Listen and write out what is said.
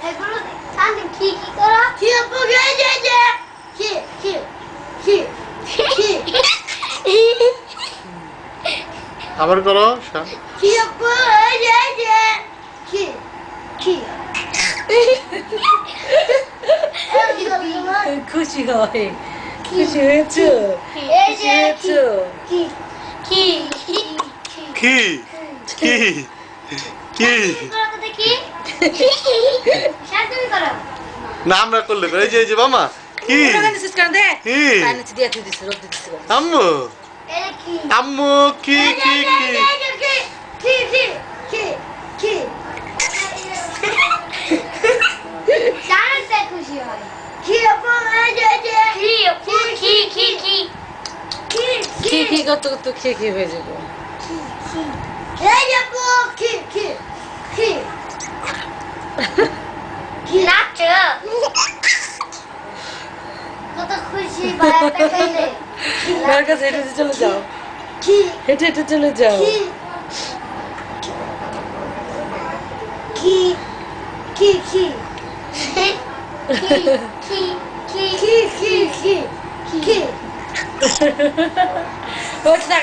এগুলো সামনে কি করো কি আপু কি কি কি কি আবার করো কি আপু কি কি খুশি হয় খুশি হয়েছো খুশি হয়েছো কি কি কি কি কি কি শান্তমি করো না আমরা করলে এই যে মামা কি কি আম্মু এটা কি আম্মু কি কি কি কি কি কি জানতে খুশি হয় কি আপু কি আপু কি কি কি কি কি করতে করতে খেয়ে হয়ে যাবো এই আপু কি কি কি কি নাচ কত খুশি বাড়াতে গেলে মার কাছে হেঁটে চলে যাও কি হেঁটে হেঁটে চলে যাও কি কি কি কি কি কি কি কি কি কি ওটা